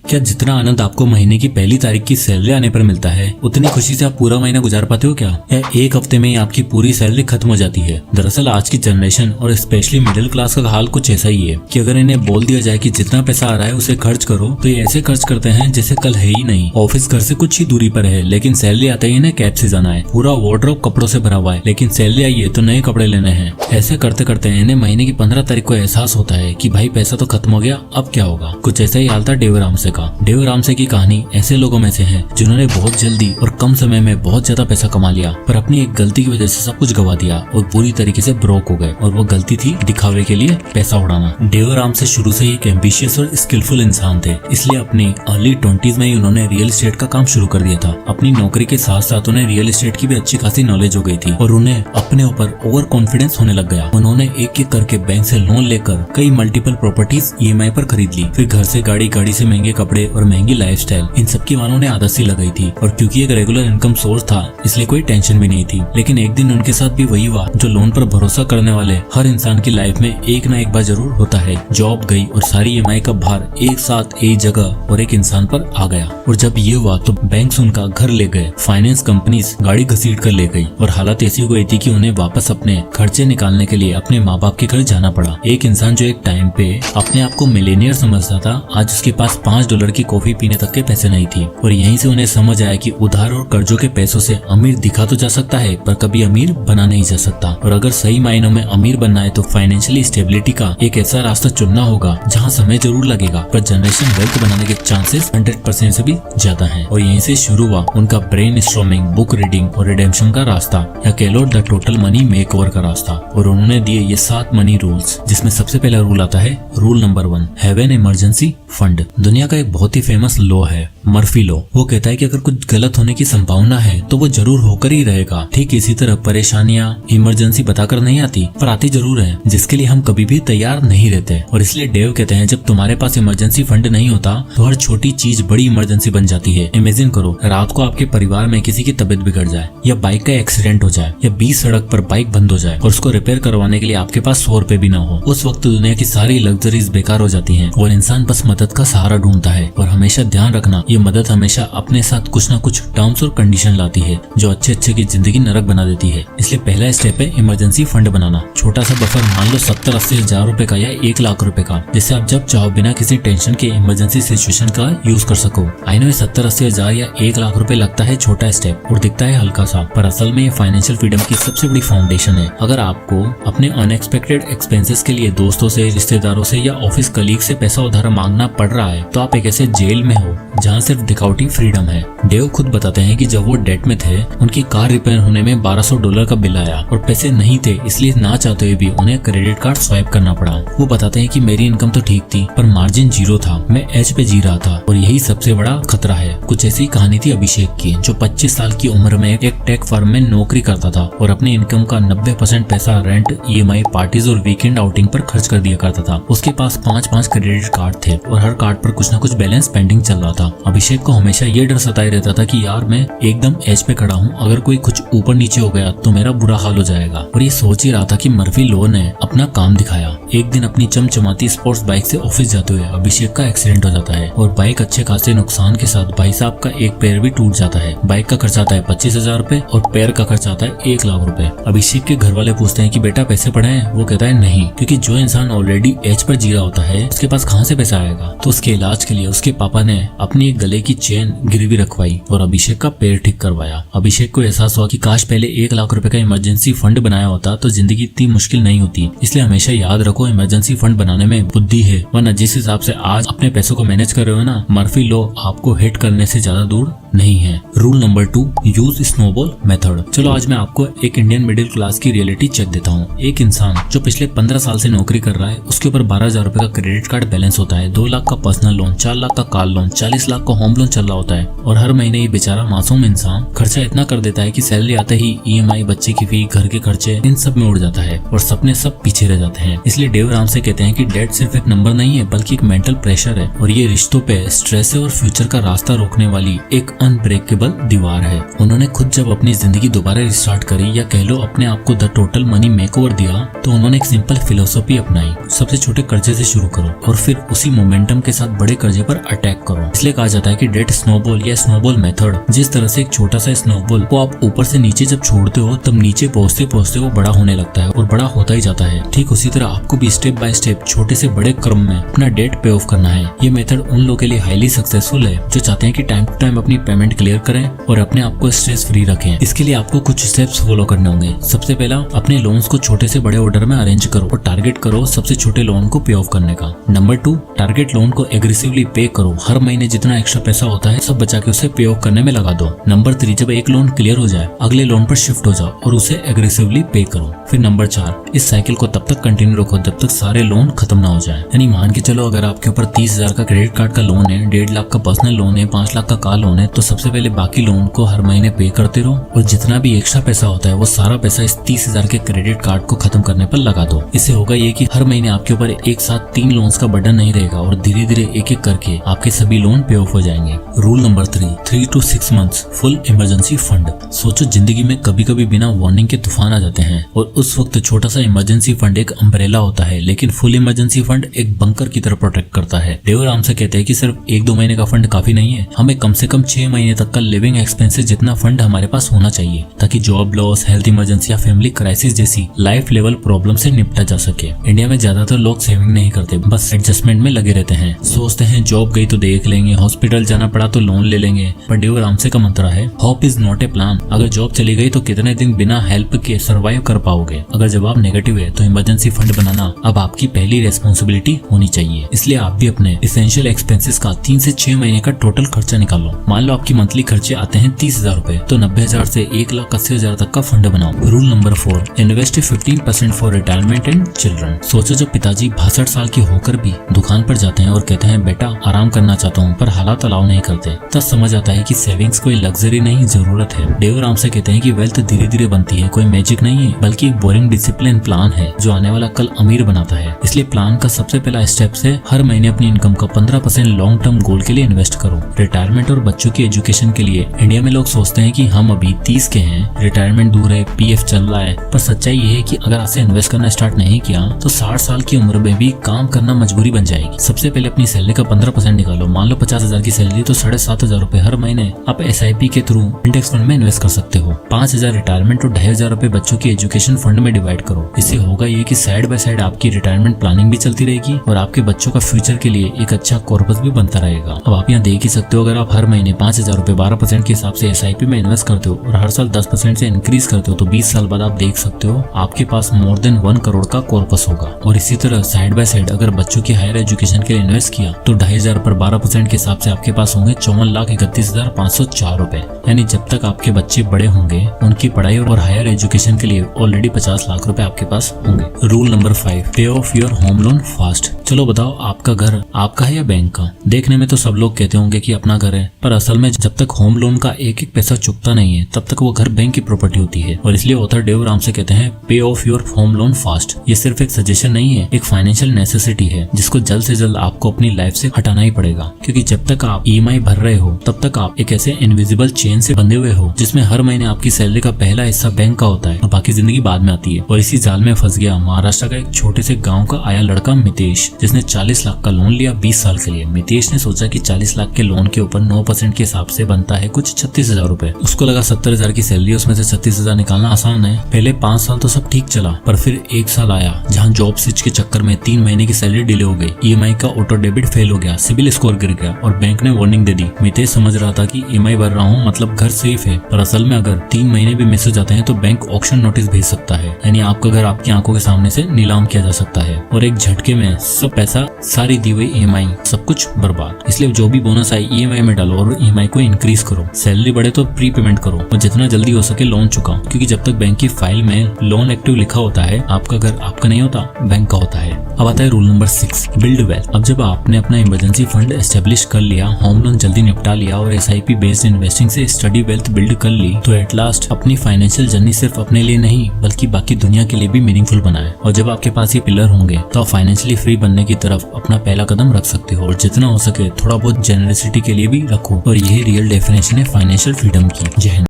क्या जितना आनंद आपको महीने की पहली तारीख की सैलरी आने पर मिलता है, उतनी खुशी से आप पूरा महीना गुजार पाते हो क्या? या एक हफ्ते में ही आपकी पूरी सैलरी खत्म हो जाती है? दरअसल आज की जनरेशन और स्पेशली मिडिल क्लास का हाल कुछ ऐसा ही है कि अगर इन्हें बोल दिया जाए कि जितना पैसा आ रहा है उसे खर्च करो, तो ये ऐसे खर्च करते हैं जैसे कल है ही नहीं। ऑफिस घर से कुछ ही दूरी पर है, लेकिन सैलरी आते ही इन्हें कैब से जाना है। पूरा वार्डरोब कपड़ों से भरा हुआ है, लेकिन सैलरी आई है तो नए कपड़े लेने हैं। ऐसे करते करते इन्हें महीने की 15 तारीख को एहसास होता है कि भाई पैसा तो खत्म हो गया, अब क्या होगा। कुछ ऐसा ही हाल था डेव रामसे का। डेव रामसे की कहानी ऐसे लोगों में से है जिन्होंने बहुत जल्दी और कम समय में बहुत ज्यादा पैसा कमा लिया, पर अपनी एक गलती की वजह से सब कुछ गवा दिया और पूरी तरीके से ब्रोक हो गए। और वो गलती थी दिखावे के लिए पैसा उड़ाना। डेव रामसे शुरू से ही एक एम्बिशियस और स्किलफुल इंसान थे, इसलिए अपनी अर्ली 20s में ही उन्होंने रियल एस्टेट का काम शुरू कर दिया था। अपनी नौकरी के साथ साथ उन्हें रियल एस्टेट की भी अच्छी खासी नॉलेज हो गई थी और उन्हें अपने ऊपर ओवर कॉन्फिडेंस होने लग गया। उन्होंने एक एक करके बैंक से लोन लेकर कई मल्टीपल प्रॉपर्टीज EMI पर खरीद ली। फिर घर से गाड़ी, गाड़ी से महंगे कपड़े और महंगी लाइफस्टाइल, इन सबकी मानो ने आदत सी लगाई थी। और क्योंकि एक रेगुलर इनकम सोर्स था, इसलिए कोई टेंशन भी नहीं थी। लेकिन एक दिन उनके साथ भी वही हुआ जो लोन पर भरोसा करने वाले हर इंसान की लाइफ में एक ना एक बार जरूर होता है। जॉब गई और सारी EMI का भार एक साथ एक जगह और एक इंसान पर आ गया। और जब ये हुआ तो बैंक उनका घर ले गए, फाइनेंस कंपनीज गाड़ी घसीट कर ले गई और हालत ऐसी हो गई थी कि उन्हें वापस अपने खर्चे निकालने के लिए अपने माँ बाप के घर जाना पड़ा। एक इंसान जो एक टाइम पे अपने आप को मिलेनियर समझता था, आज उसके पास $5 की कॉफी पीने तक के पैसे नहीं थी। और यहीं से उन्हें समझ आया कि उधार और कर्जों के पैसों से अमीर दिखा तो जा सकता है, पर कभी अमीर बना नहीं जा सकता। और अगर सही मायनों में अमीर बनना है तो फाइनेंशियली स्टेबिलिटी का एक ऐसा रास्ता चुनना होगा जहां समय जरूर लगेगा, पर जनरेशन वेल्थ बनाने के चांसेस 100% से भी ज्यादा हैं। और यहीं से शुरू हुआ उनका ब्रेन स्टॉर्मिंग, बुक रीडिंग और रिडेम्पशन का रास्ता, या कह लो द टोटल मनी मेकओवर का रास्ता। और उन्होंने दिए ये 7 मनी रूल्स, जिसमें सबसे पहला रूल आता है rule number 1, have an emergency fund. दुनिया का एक बहुत ही फेमस लॉ है, मर्फी लॉ। वो कहता है कि अगर कुछ गलत होने की संभावना है तो वो जरूर होकर ही रहेगा। ठीक इसी तरह परेशानियां इमरजेंसी बताकर नहीं आती, पर आती जरूर है, जिसके लिए हम कभी भी तैयार नहीं रहते। और इसलिए डेव कहते हैं जब तुम्हारे पास इमरजेंसी फंड नहीं होता तो हर छोटी चीज बड़ी इमरजेंसी बन जाती है। इमेजिन करो रात को आपके परिवार में किसी की तबीयत बिगड़ जाए, या बाइक का एक्सीडेंट हो जाए, या 20 सड़क पर बाइक बंद हो जाए और उसको रिपेयर करवाने के लिए आपके पास 100 रुपए भी ना हो। उस वक्त दुनिया की सारी लग्जरीज बेकार हो जाती है और इंसान बस मदद का सहारा ढूंढता है। और हमेशा ध्यान रखना, ये मदद हमेशा अपने साथ कुछ ना कुछ टर्म्स और कंडीशन लाती है जो अच्छे की जिंदगी नरक बना देती है। इसलिए पहला स्टेप है इमरजेंसी फंड बनाना। छोटा सा बफर, मान लो 70-80 हजार रुपए का या 1 लाख रुपए का, जिससे आप जब चाहो बिना किसी टेंशन के इमरजेंसी सिचुएशन का यूज कर सको। आई नो ये 70-80 हजार या 1 लाख रुपए लगता है छोटा स्टेप और दिखता है हल्का सा, पर असल में ये फाइनेंशियल फ्रीडम की सबसे बड़ी फाउंडेशन है। अगर आपको अपने अनएक्सपेक्टेड एक्सपेंसेस के लिए दोस्तों से, रिश्तेदारों से या ऑफिस कलीग से पैसा उधार मांगना पड़ रहा है, तो आप एक ऐसे जेल में हो जहाँ सिर्फ दिखावटी फ्रीडम है। डेव खुद बताते हैं कि जब वो डेट में थे, उनकी कार रिपेयर होने में $1200 का बिल आया और पैसे नहीं थे, इसलिए ना चाहते हुए भी उन्हें क्रेडिट कार्ड स्वाइप करना पड़ा। वो बताते हैं कि मेरी इनकम तो ठीक थी, पर मार्जिन 0 था, मैं एज पे जी रहा था और यही सबसे बड़ा खतरा है। कुछ ऐसी कहानी थी अभिषेक की, जो 25 साल की उम्र में एक टेक फर्म में नौकरी करता था और अपनी इनकम का 90% पैसा रेंट, EMI, पार्टीज और वीकेंड आउटिंग पर खर्च कर दिया करता था। उसके पास 5 क्रेडिट कार्ड थे और हर कार्ड पर कुछ न कुछ बैलेंस पेंडिंग चल रहा था। अभिषेक को हमेशा ये डर सताए रहता था कि यार मैं एकदम एज पे खड़ा हूँ, अगर कोई कुछ ऊपर नीचे हो गया तो मेरा बुरा हाल हो जाएगा। और ये सोच ही रहा था कि मर्फी लॉ ने अपना काम दिखाया। एक दिन अपनी चमचमाती स्पोर्ट्स बाइक से ऑफिस जाते हुए अभिषेक का एक्सीडेंट हो जाता है और बाइक अच्छे खासे नुकसान के साथ भाई साहब का एक पैर भी टूट जाता है। बाइक का खर्चा आता है 25,000 रुपए और पैर का खर्चा आता है 1 लाख रुपए। अभिषेक के घर वाले पूछते हैं कि बेटा पैसे पड़े हैं? वो कहता है नहीं, क्योंकि जो इंसान ऑलरेडी एज पर जी रहा होता है उसके पास कहाँ से पैसा आएगा। तो उसके इलाज के लिए उसके पापा ने अपनी एक गले की चेन गिरवी रखवाई और अभिषेक का पैर ठीक करवाया। अभिषेक को एहसास हुआ कि काश पहले 1 लाख रुपए का इमरजेंसी फंड बनाया होता तो जिंदगी इतनी मुश्किल नहीं होती। इसलिए हमेशा याद रखो, इमरजेंसी फंड बनाने में बुद्धि है, वरना जिस हिसाब से आज अपने पैसों को मैनेज कर रहे हो ना, मर्फी लॉ आपको हिट करने से ज्यादा दूर नहीं है। Rule number 2, use snowball method. चलो आज मैं आपको एक इंडियन मिडिल क्लास की रियलिटी चेक देता हूँ। एक इंसान जो पिछले 15 साल से नौकरी कर रहा है, उसके ऊपर 12,000 रुपए का क्रेडिट कार्ड बैलेंस होता है, 2 लाख का पर्सनल लोन, 4 लाख का कार लोन, 40 लाख का होम लोन चल रहा होता है। और हर महीने ये बेचारा मासूम इंसान खर्चा इतना कर देता है कि सैलरी आते ही EMI, बच्चे की फी, घर के खर्चे, इन सब में उड़ जाता है और सपने सब पीछे रह जाते हैं। इसलिए डेव रामसे कहते हैं कि डेट सिर्फ एक नंबर नहीं है, बल्कि एक मेंटल प्रेशर है और ये रिश्तों पे स्ट्रेस है और फ्यूचर का रास्ता रोकने वाली एक अनब्रेकेबल दीवार है। उन्होंने खुद जब अपनी जिंदगी दोबारा रिस्टार्ट करी या कह लो अपने आप को द टोटल मनी मेकओवर दिया, तो उन्होंने एक सिंपल फिलोसफी अपनाई, सबसे छोटे कर्जे से शुरू करो और फिर उसी मोमेंटम के साथ बड़े कर्जे पर अटैक करो। इसलिए कहा जाता है कि डेट स्नोबॉल या स्नोबॉल मेथड, जिस तरह से एक छोटा सा स्नोबॉल को आप ऊपर से नीचे जब छोड़ते हो तब नीचे पहुंचते पहुंचते वो बड़ा होने लगता है और बड़ा होता ही जाता है। ठीक उसी तरह आपको भी स्टेप बाय स्टेप छोटे से बड़े क्रम में अपना डेट पे ऑफ करना है। ये मेथड उन लोगों के लिए हाईली सक्सेसफुल है जो चाहते हैं कि टाइम टू टाइम अपनी पेमेंट क्लियर करें और अपने आप को स्ट्रेस फ्री रखें। इसके लिए आपको कुछ स्टेप्स फॉलो करने होंगे। सबसे पहला, अपने लोन्स को छोटे से बड़े ऑर्डर में अरेंज करो और टारगेट करो सबसे छोटे लोन को पे ऑफ करने का। नंबर 2, टारगेट लोन को एग्रेसिवली पे करो। हर महीने जितना एक्स्ट्रा पैसा होता है सब बचा के उसे पे ऑफ करने में लगा दो। नंबर 3, जब एक लोन क्लियर हो जाए अगले लोन पर शिफ्ट हो जाओ और उसे एग्रेसिवली पे करो। फिर नंबर 4, इस साइकिल को तब तक कंटिन्यू रखो जब तक सारे लोन खत्म ना हो जाए। यानी मान के चलो अगर आपके ऊपर 30,000 का क्रेडिट कार्ड का लोन है, 1.5 लाख का पर्सनल लोन है, 5 लाख का कार लोन है, तो सबसे पहले बाकी लोन को हर महीने पे करते रहो और जितना भी एक्स्ट्रा पैसा होता है वो सारा पैसा इस 30,000 के क्रेडिट कार्ड को खत्म करने पर लगा दो। इससे होगा ये कि हर महीने आपके ऊपर एक साथ 3 लोन्स का बर्डन नहीं रहेगा और धीरे धीरे एक एक करके आपके सभी लोन पे ऑफ हो जाएंगे। Rule number 3 to 6 months full emergency fund. सोचो जिंदगी में कभी कभी बिना वार्निंग के तूफान आ जाते हैं और उस वक्त छोटा सा इमरजेंसी फंड एक अम्ब्रेला होता है, लेकिन फुल इमरजेंसी फंड एक बंकर की तरह प्रोटेक्ट करता है। डेव रामसे कहते हैं कि सिर्फ 1-2 महीने का फंड काफी नहीं है, हमें कम से कम 6 महीने तक का लिविंग एक्सपेंसेस जितना फंड हमारे पास होना चाहिए ताकि जॉब लॉस, हेल्थ इमरजेंसी या फैमिली क्राइसिस जैसी लाइफ लेवल प्रॉब्लम से निपटा जा सके। इंडिया में ज्यादातर लोग सेविंग नहीं करते, बस एडजस्टमेंट में लगे रहते हैं। सोचते हैं जॉब गई तो देख लेंगे, हॉस्पिटल जाना पड़ा तो लोन ले लेंगे। पर डेव रामसे का मंत्र है, hope is not a plan. अगर जॉब चली गई तो कितने दिन बिना हेल्प के सर्वाइव कर पाओगे? अगर जवाब नेगेटिव है तो इमरजेंसी फंड बनाना अब आपकी पहली रेस्पॉन्सिबिलिटी होनी चाहिए। इसलिए आप भी अपने इसेंशियल एक्सपेंसेस का 3 से 6 महीने का टोटल खर्चा निकालो। मान लो आपकी मंथली खर्चे आते हैं 30,000 रुपए, तो 90,000 से 1,80,000 तक का फंड बनाओ। Rule number 4, invest 15% for retirement and children. सोचो जब पिताजी 62 साल के होकर भी दुकान पर जाते हैं और कहते हैं बेटा आराम करना चाहता हूँ, पर हालात अलाउ नहीं करते, तब समझ आता है कि सेविंग्स कोई लग्जरी नहीं, जरूरत है। डेव रामसे कहते हैं कि वेल्थ धीरे धीरे बनती है, कोई मैजिक नहीं है, बल्कि एक बोरिंग डिसिप्लिन प्लान है जो आने वाला कल अमीर बनाता है। इसलिए प्लान का सबसे पहला स्टेप है हर महीने अपनी इनकम का 15% लॉन्ग टर्म गोल के लिए इन्वेस्ट करो। रिटायरमेंट और बच्चों की एजुकेशन के लिए इंडिया में लोग सोचते हैं कि हम अभी 30 के हैं, रिटायरमेंट दूर है, पीएफ चल रहा है, पर सच्चाई ये है कि अगर आपसे इन्वेस्ट करना स्टार्ट नहीं किया तो 60 साल की उम्र में भी काम करना मजबूरी बन जाएगी। सबसे पहले अपनी सैलरी का 15% निकालो। मान लो 50,000 की सैलरी तो 7,500 रुपए हर महीने आप SIP के थ्रू इंडेक्स फंड में इन्वेस्ट कर सकते हो। 5,000 रिटायरमेंट और 2,500 रुपए बच्चों की एजुकेशन फंड में डिवाइड करो। इससे होगा ये कि साइड बाय साइड आपकी रिटायरमेंट प्लानिंग भी चलती रहेगी और आपके बच्चों का फ्यूचर के लिए एक अच्छा कॉर्पस भी बनता रहेगा। अब आप यहाँ देख ही सकते हो, अगर आप हर महीने 5,000 रुपए 12% के हिसाब से SIP में इन्वेस्ट करते हो और हर साल 10% से इंक्रीज करते हो तो 20 साल बाद आप देख सकते हो आपके पास मोर देन 1 करोड़ का कॉर्पस होगा। और इसी तरह साइड बाय साइड अगर बच्चों की हायर एजुकेशन के लिए इन्वेस्ट किया तो 2,500 पर 12% के हिसाब से आपके पास होंगे 54,31,504 रुपए। यानी जब तक आपके बच्चे बड़े होंगे उनकी पढ़ाई और हायर एजुकेशन के लिए ऑलरेडी 50 लाख रुपए आपके पास होंगे। रूल नंबर 5, पे of your home loan fast. चलो बताओ, आपका घर आपका है या बैंक का? देखने में तो सब लोग कहते होंगे कि अपना घर है, पर असल में जब तक होम लोन का एक एक पैसा चुकता नहीं है तब तक वो घर बैंक की प्रॉपर्टी होती है। और इसलिए ऑथर डेव रामसे कहते हैं पे of your home loan fast. ये सिर्फ एक सजेशन नहीं है, एक फाइनेंशियल नेसेसिटी है जिसको जल्द से जल्द आपको अपनी लाइफ से हटाना ही पड़ेगा। क्योंकि जब तक आप EMI भर रहे हो तब तक आप एक ऐसे इनविजिबल चेन से बंधे हुए हो जिसमें हर महीने आपकी सैलरी का पहला हिस्सा बैंक का होता है और बाकी जिंदगी बाद में आती है। और इसी जाल में फंस गया महाराष्ट्र का एक छोटे से गाँव का आया लड़का मितेश, जिसने 40 लाख का लोन लिया 20 साल के लिए। मितेश ने सोचा कि 40 लाख के लोन के ऊपर 9% के हिसाब से बनता है कुछ 36,000 रुपए। उसको लगा 70,000 की सैलरी, उसमें से 36,000 निकालना आसान है। पहले 5 साल तो सब ठीक चला, पर फिर 1 साल आया जहाँ जॉब स्विच के चक्कर में 3 महीने की सैलरी डिले हो गई, EMI का ऑटो डेबिट फेल हो गया, सिविल स्कोर गिर गया और बैंक ने वार्निंग दे दी। मितेश समझ रहा था कि EMI भर रहा हूँ मतलब घर सेफ है, पर असल में अगर 3 महीने भी मिस हो जाते हैं तो बैंक ऑक्शन नोटिस भेज सकता है, यानी आपका घर आपकी आंखों के सामने से नीलाम किया जा सकता है और एक झटके में सब पैसा, सारी दी हुई EMI, सब कुछ बर्बाद। इसलिए जो भी बोनस आई EMI में डालो और EMI को इंक्रीज करो। सैलरी बढ़े तो प्री पेमेंट करो और जितना जल्दी हो सके लोन चुकाओ, क्योंकि जब तक बैंक की फाइल में लोन एक्टिव लिखा होता है आपका घर आपका नहीं होता, बैंक का होता है। अब आता है रूल नंबर 6, बिल्ड वेल्थ। अब जब आपने अपना इमरजेंसी फंड एस्टेब्लिश कर लिया, होम लोन जल्दी निपटा लिया और SIP बेस्ड इन्वेस्टिंग से स्टडी वेल्थ बिल्ड कर ली, तो एट लास्ट अपनी फाइनेंशियल जर्नी सिर्फ अपने लिए नहीं बल्कि बाकी दुनिया के लिए भी मीनिंगफुल बनाए। और जब आपके पास ये पिलर होंगे तो आप फाइनेंशियली फ्री बनने की तरफ अपना पहला कदम रख सकते हो। और जितना हो सके थोड़ा बहुत जेनरसिटी के लिए भी रखो। और यही रियल डेफिनेशन है फाइनेंशियल फ्रीडम की। जय हिंद।